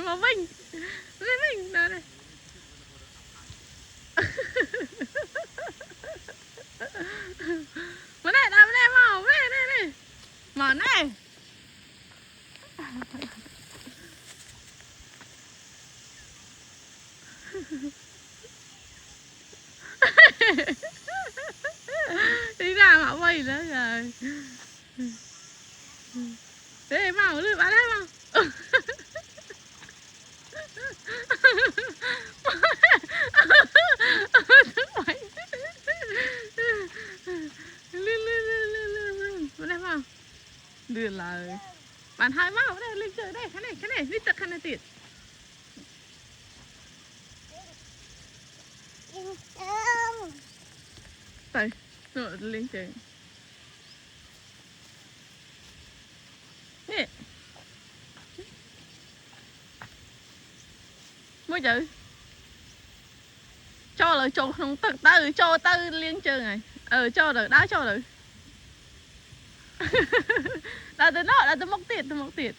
Mà Vinh đây đây mà này đâm này màu này mà này đi ra mà quay nữa rồi đây màu lưỡi bạn đấy màu đây màu đưa lời bạn hai màu đây lên chơi đây cái này đi tật cái này tiệt đây rồi lên chơi nè mới chữ cho lời cho không tự tư cho tư liên chơi này cho được đá cho được là từ nó là từ móc tiền